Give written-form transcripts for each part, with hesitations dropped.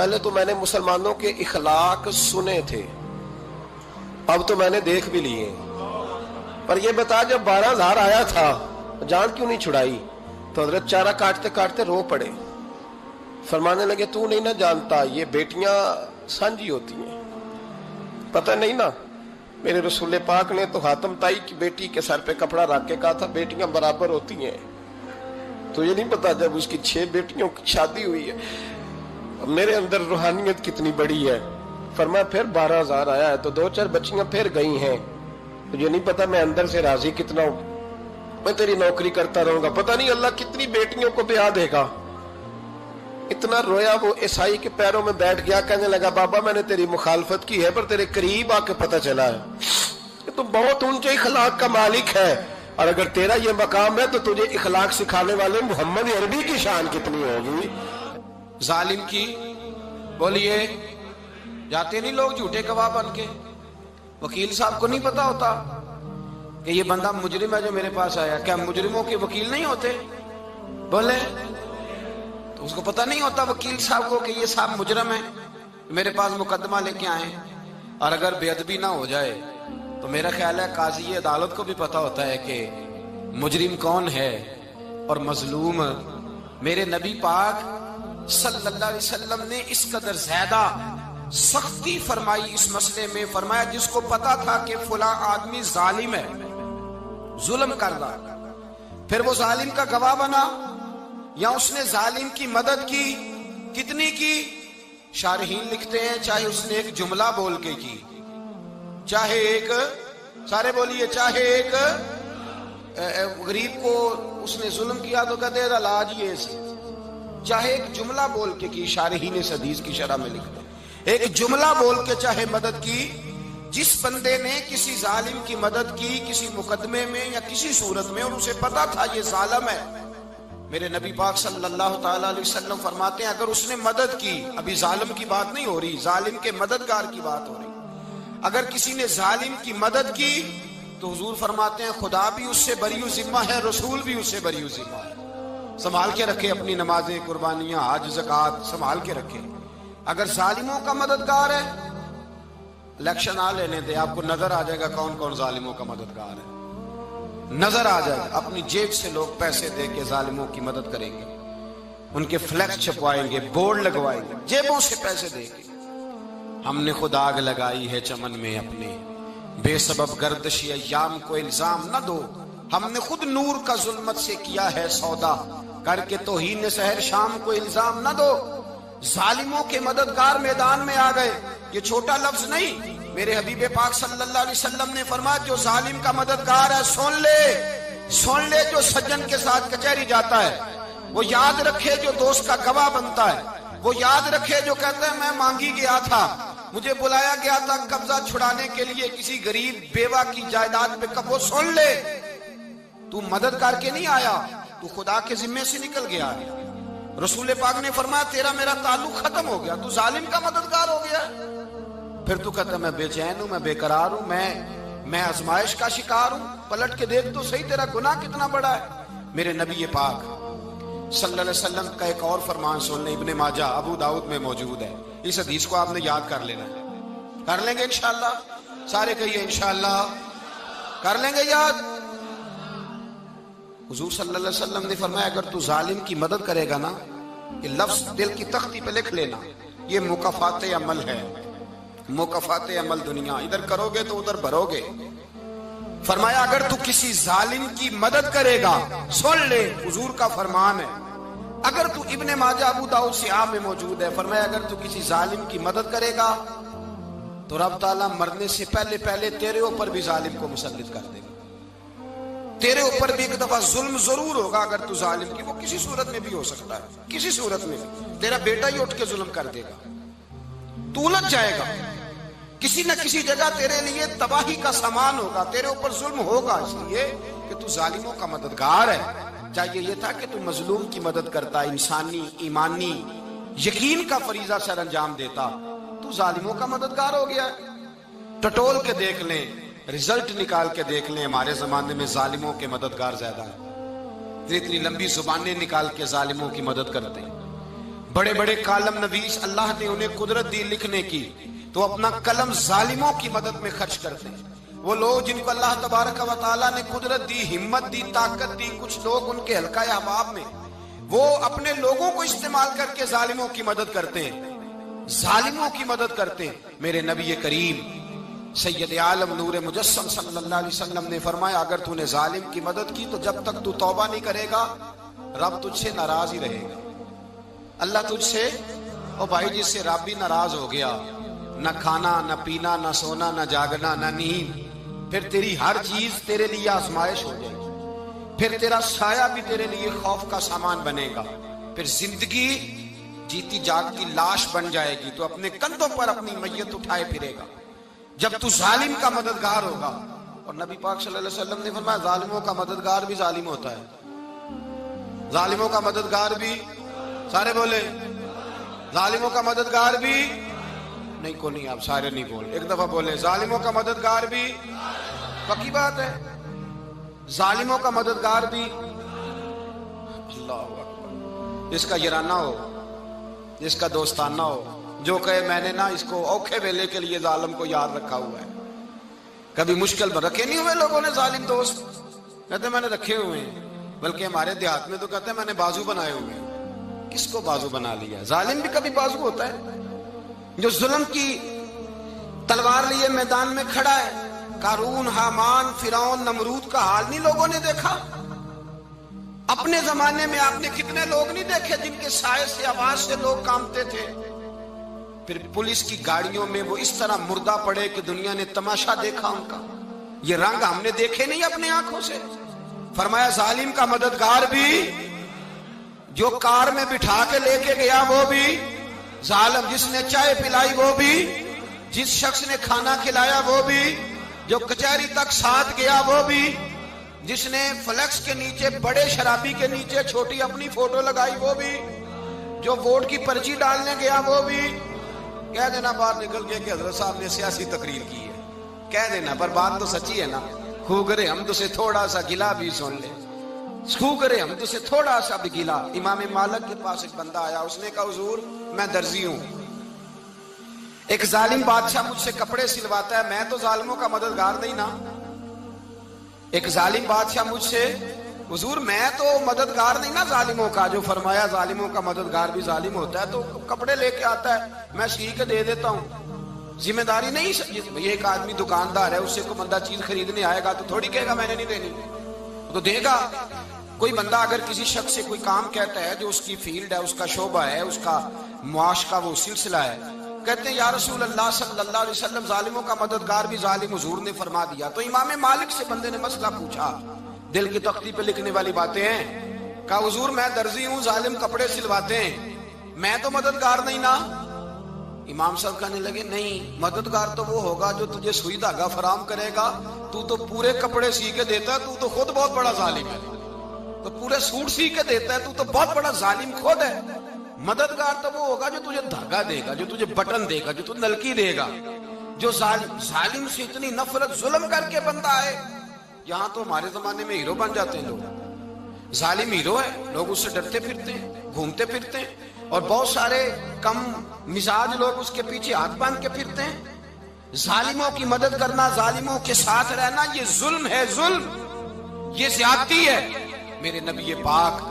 پہلے تو میں نے مسلمانوں کے اخلاق سنے تھے، اب تو میں نے دیکھ بھی لیے. پر یہ بتا جب 12,000 آیا تھا جان کیوں نہیں چھڑائی؟ تو حضرت چارہ کاٹتے کاٹتے رو پڑے. فرمانے لگے تو نہیں نہ جانتا یہ بیٹیاں سانجھی ہوتی ہیں، پتہ نہیں نا. میرے رسول پاک نے تو حاتم تائی کی بیٹی کے سر پہ کپڑا رکھ کے کہا تھا بیٹیاں برابر ہوتی ہیں. تو یہ نہیں پتا جب اس کی 6 بیٹیوں کی شادی ہوئی ہے میرے اندر روحانیت کتنی بڑی ہے. فرمایا پھر 12,000 آیا ہے تو 2-4 بچیاں پھر گئی ہیں. تجھے نہیں پتا میں اندر سے راضی کتنا ہوں، میں تیری نوکری کرتا رہوں گا، پتہ نہیں اللہ کتنی بیٹیوں کو بیاہ دے گا. اتنا رویا وہ عیسائی کے پیروں میں بیٹھ گیا، کہنے لگا بابا میں نے تیری مخالفت کی ہے پر تیرے قریب آ کے پتہ چلا ہے کہ تو بہت اونچے اخلاق کا مالک ہے، اور اگر تیرا یہ مقام ہے تو تجھے اخلاق سکھانے والے محمد عربی کی شان کتنی ہوگی. ظالم کی بولیے جاتے نہیں لوگ جھوٹے گواہ بن کے. وکیل صاحب کو نہیں پتا ہوتا کہ یہ بندہ مجرم ہے جو میرے پاس آیا. کیا مجرموں کے وکیل نہیں ہوتے؟ بولے تو اس کو پتہ نہیں ہوتا وکیل صاحب کو کہ یہ صاحب مجرم ہے میرے پاس مقدمہ لے کے آئے. اور اگر بے ادبی نہ ہو جائے تو میرا خیال ہے قاضی عدالت کو بھی پتا ہوتا ہے کہ مجرم کون ہے اور مظلوم. میرے نبی پاک صلی اللہ علیہ وسلم نے اس قدر زیادہ سختی فرمائی اس مسئلے میں. فرمایا جس کو پتا تھا کہ فلاں آدمی ظالم ہے، ظلم کر رہا، پھر وہ ظالم کا گواہ بنا یا اس نے ظالم کی مدد کی، کتنی کی؟ شارحین لکھتے ہیں چاہے اس نے ایک جملہ بول کے کی، چاہے ایک، سارے بولیے، چاہے ایک غریب کو اس نے ظلم کیا تو کہتے ہیں علاج یہ سے، چاہے ایک جملہ بول کے کی. شارحین اس حدیث کی شرح میں لکھتے ہیں ایک جملہ بول کے چاہے مدد کی. جس بندے نے کسی ظالم کی مدد کی کسی مقدمے میں یا کسی صورت میں اور اسے پتا تھا یہ ظالم ہے، میرے نبی پاک صلی اللہ تعالی علیہ وسلم فرماتے ہیں اگر اس نے مدد کی، ابھی ظالم کی بات نہیں ہو رہی، ظالم کے مددگار کی بات ہو رہی، اگر کسی نے ظالم کی مدد کی تو حضور فرماتے ہیں خدا بھی اس سے بری ذمہ ہے، رسول بھی اس سے بری ذمہ ہے. سنبھال کے رکھے اپنی نمازیں، قربانیاں، حج، زکوٰۃ سنبھال کے رکھے. اگر ظالموں کا مددگار ہے، الیکشن آ لینے دے، آپ کو نظر آ جائے گا کون کون ظالموں کا مددگار ہے، نظر آ جائے گا. اپنی جیب سے لوگ پیسے دے کے ظالموں کی مدد کریں گے، ان کے فلیکس چھپوائیں گے، بورڈ لگوائیں گے، جیبوں سے پیسے دے کے. ہم نے خود آگ لگائی ہے چمن میں اپنے، بے سبب گردشی ایام کو الزام نہ دو. ہم نے خود نور کا ظلمت سے کیا ہے سودا، کر کے توہین سحر شام کو الزام نہ دو. ظالموں کے مددگار میدان میں آ گئے. یہ چھوٹا لفظ نہیں، میرے حبیب پاک صلی اللہ علیہ وسلم نے فرمایا جو ظالم کا مددگار ہے سن لے جو سجن کے ساتھ کچہری جاتا ہے، وہ یاد رکھے جو دوست کا گواہ بنتا ہے، وہ یاد رکھے جو کہتا ہے میں مانگی گیا تھا، مجھے بلایا گیا تھا قبضہ چھڑانے کے لیے کسی غریب بیوہ کی جائیداد پہ. وہ سن لے تو مدد کر کے نہیں آیا، تو خدا کے ذمے سے نکل گیا. رسول پاک نے فرمایا تیرا میرا تعلق ختم ہو گیا، تو ظالم کا مددگار ہو گیا. پھر تو کہتا میں بے چین ہوں، میں بے قرار ہوں، میں آزمائش کا شکار ہوں. پلٹ کے دیکھ تو صحیح تیرا گناہ کتنا بڑا ہے. میرے نبی پاک صلی اللہ علیہ وسلم کا ایک اور فرمان سن لیں، ابن ماجہ ابو داؤد میں موجود ہے. اس حدیث کو آپ نے یاد کر لینا ہے. کر لیں گے انشاءاللہ؟ سارے کہیے انشاءاللہ کر لیں گے یاد. حضور صلی اللہ علیہ وسلم نے فرمایا اگر تو ظالم کی مدد کرے گا نا، یہ لفظ دل کی تختی پہ لکھ لینا، یہ مکافات عمل ہے، مکافات عمل دنیا، ادھر کرو گے تو ادھر بھرو گے. فرمایا اگر تو کسی ظالم کی مدد کرے گا، سن لے حضور کا فرمان ہے، اگر تو ابن ماجہ ابو داؤد سیاہ میں موجود ہے، فرمایا اگر تو کسی ظالم کی مدد کرے گا تو رب تعالیٰ مرنے سے پہلے تیرے اوپر بھی ظالم کو مسلط کر دے گا. تیرے اوپر بھی ایک دفعہ ظلم ضرور ہوگا اگر تو ظالم کی، وہ کسی صورت میں بھی ہو سکتا ہے، کسی صورت میں بھی تیرا بیٹا ہی اٹھ کے ظلم کر دے گا، تو الجھ جائے گا، کسی نہ کسی جگہ تیرے لیے تباہی کا سامان ہوگا، تیرے اوپر ظلم ہوگا، اس لیے کہ تو ظالموں کا مددگار ہے. چاہیے یہ تھا کہ تو مظلوم کی مدد کرتا، انسانی ایمانی یقین کا فریضہ سر انجام دیتا. تو ظالموں کا مددگار ہو گیا. ٹٹول کے دیکھ لیں، رزلٹ نکال کے دیکھ لیں، ہمارے زمانے میں ظالموں کے مددگار زیادہ ہیں. اتنی لمبی زبانیں نکال کے ظالموں کی مدد کرتے ہیں. بڑے بڑے کالم نویس اللہ نے انہیں قدرت دی لکھنے کی، تو اپنا قلم ظالموں کی مدد میں خرچ کرتے ہیں۔ وہ لوگ جن کو اللہ تبارک و تعالیٰ نے قدرت دی، ہمت دی، طاقت دی، کچھ لوگ ان کے حلقہ احباب میں، وہ اپنے لوگوں کو استعمال کر کے ظالموں کی مدد کرتے ہیں، ظالموں کی مدد کرتے ہیں۔ میرے نبی کریم سید عالم نور مجسم صلی اللہ علیہ وسلم نے فرمایا، اگر تو نے ظالم کی مدد کی تو جب تک تو توبہ نہیں کرے گا رب تجھ سے ناراض ہی رہے گا۔ اللہ تجھ سے، او بھائی جس سے رب بھی ناراض ہو گیا، نہ کھانا نہ پینا نہ سونا نہ جاگنا نہ نیند، پھر تیری ہر چیز تیرے لیے آزمائش ہو جائے گی، پھر تیرا سایہ بھی تیرے لیے خوف کا سامان بنے گا، پھر زندگی جیتی جاگتی لاش بن جائے گی، تو اپنے کندھوں پر اپنی میت اٹھائے پھرے گا جب تو ظالم کا مددگار ہوگا۔ اور نبی پاک صلی اللہ علیہ وسلم نے فرمایا، ظالموں کا مددگار بھی ظالم ہوتا ہے، ظالموں کا مددگار بھی، سارے بولے ظالموں کا مددگار بھی نہیں، کو نہیں، آپ سارے نہیں بولے، ایک دفعہ بولے ظالموں کا مددگار بھی، پکی بات ہے، ظالموں کا مددگار بھی۔ اللہ اکبر، جس کا یارانہ ہو، جس کا دوستانہ ہو، جو کہے میں نے نا اس کو اوکھے ویلے کے لیے ظالم کو یاد رکھا ہوا ہے۔ کبھی مشکل میں رکھے نہیں ہوئے لوگوں نے ظالم دوست، کہتے میں نے رکھے ہوئے ہیں، بلکہ ہمارے دیہات میں تو کہتے ہیں میں نے بازو بنائے ہوئے ہیں۔ کس کو بازو بنا لیا؟ ظالم بھی کبھی بازو ہوتا ہے، جو ظلم کی تلوار لیے میدان میں کھڑا ہے۔ قارون، حامان، فرعون، نمرود کا حال نہیں لوگوں نے دیکھا؟ اپنے زمانے میں آپ نے کتنے لوگ نہیں دیکھے جن کے سائے سے، آواز سے لوگ کانپتے تھے؟ پھر پولیس کی گاڑیوں میں وہ اس طرح مردہ پڑے کہ دنیا نے تماشا دیکھا ان کا۔ یہ رنگ ہم نے دیکھے نہیں اپنے آنکھوں سے۔ فرمایا ظالم کا مددگار بھی، جو کار میں بٹھا کے لے کے گیا وہ بھی ظالم، جس نے چائے پلائی وہ بھی، جس شخص نے کھانا کھلایا وہ بھی، جو کچہری تک ساتھ گیا وہ بھی، جس نے فلیکس کے نیچے، بڑے شرابی کے نیچے چھوٹی اپنی فوٹو لگائی وہ بھی، جو ووٹ کی پرچی ڈالنے گیا وہ بھی۔ کہہ دینا باہر نکل کے کہ حضرت صاحب نے سیاسی تقریر کی ہے، کہہ دینا، پر بات تو سچی ہے نا۔ خو کرے ہم تو سے تھوڑا سا گلا بھی سن لے، خو کرے ہم تو سے تھوڑا سا بھی گلا۔ امام مالک کے پاس ایک بندہ آیا، اس نے کہا حضور میں درزی ہوں، ایک ظالم بادشاہ مجھ سے کپڑے سلواتا ہے، میں تو ظالموں کا مددگار نہیں نا۔ ایک ظالم بادشاہ مجھ سے، حضور میں تو مددگار نہیں نا ظالموں کا، جو فرمایا ظالموں کا مددگار بھی ظالم ہوتا ہے، تو کپڑے لے کے آتا ہے میں سی کے دے دیتا ہوں، ذمہ داری نہیں۔ یہ ایک آدمی دکاندار ہے، اس سے کوئی بندہ چیز خریدنے آئے گا تو تھوڑی کہے گا میں نے نہیں دینی، تو دے گا۔ کوئی بندہ اگر کسی شخص سے کوئی کام کہتا ہے جو اس کی فیلڈ ہے، اس کا شعبہ ہے، اس کا معاش کا وہ سلسلہ ہے، کہتے ہیں یا رسول اللہ صلی اللہ علیہ وسلم ظالموں کا مددگار بھی ظالم، حضور نے فرما دیا۔ تو امام مالک سے بندے نے مسئلہ پوچھا، دل کی تختی پہ لکھنے والی باتیں ہیں، کہا حضور میں درزی ہوں، ظالم کپڑے سلواتے ہیں، میں تو مددگار نہیں نا۔ امام صاحب کہنے لگے نہیں، مددگار تو وہ ہوگا جو تجھے سوئی دھاگا فراہم کرے گا، تو پورے کپڑے سی کے دیتا ہے، تو خود بہت بڑا ظالم ہے، تو پورے سوٹ سی کے دیتا ہے، تو بہت بڑا ظالم خود ہے۔ مددگار تو وہ ہوگا جو تجھے دھاگا دے گا، جو تجھے بٹن دے گا، جو تجھے نلکی دے گا، جو ظالم سے اتنی نفرت ظلم کر کے بندہ ہے۔ یہاں تو ہمارے زمانے میں ہیرو بن جاتے ہیں لوگ، ظالم ہیرو ہے، لوگ اس سے ڈرتے پھرتے ہیں، گھومتے پھرتے ہیں، اور بہت سارے کم مزاج لوگ اس کے پیچھے ہاتھ باندھ کے پھرتے ہیں۔ ظالموں کی مدد کرنا، ظالموں کے ساتھ رہنا، یہ ظلم ہے، ظلم، یہ زیادتی ہے۔ میرے نبی پاک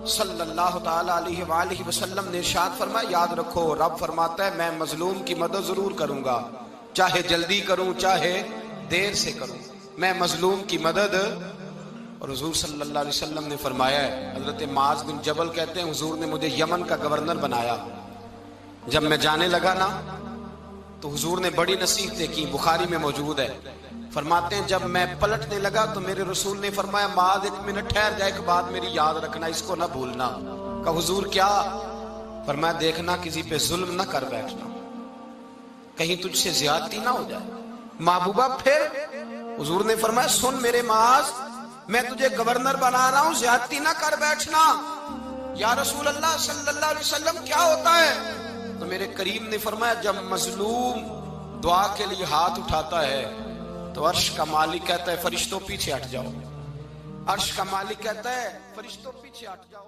صلی اللہ تعالی علیہ وآلہ وسلم نے ارشاد فرمایا، یاد رکھو رب فرماتا ہے میں مظلوم کی مدد ضرور کروں گا، چاہے جلدی کروں چاہے دیر سے کروں، میں مظلوم کی مدد۔ اور حضور صلی اللہ علیہ وسلم نے فرمایا ہے، حضرت معاذ بن جبل کہتے ہیں حضور نے مجھے یمن کا گورنر بنایا، جب میں جانے لگا نا تو حضور نے بڑی نصیحتیں کی، بخاری میں موجود ہے، فرماتے ہیں جب میں پلٹنے لگا تو میرے رسول نے فرمایا معاذ ایک منٹ ٹھہر جا، ایک بات میری یاد رکھنا، اس کو نہ بھولنا۔ کہا حضور کیا؟ فرمایا دیکھنا کسی پہ ظلم نہ کر بیٹھنا، کہیں تجھ سے زیادتی نہ ہو جائے۔ محبوبہ پھر حضور نے فرمایا سن میرے معاذ، میں تجھے گورنر بنا رہا ہوں، زیادتی نہ کر بیٹھنا۔ یا رسول اللہ صلی اللہ علیہ وسلم کیا ہوتا ہے؟ تو میرے کریم نے فرمایا جب مظلوم دعا کے لیے ہاتھ اٹھاتا ہے تو عرش کا مالک کہتا ہے فرشتوں پیچھے ہٹ جاؤ، عرش کا مالک کہتا ہے فرشتوں پیچھے ہٹ جاؤ۔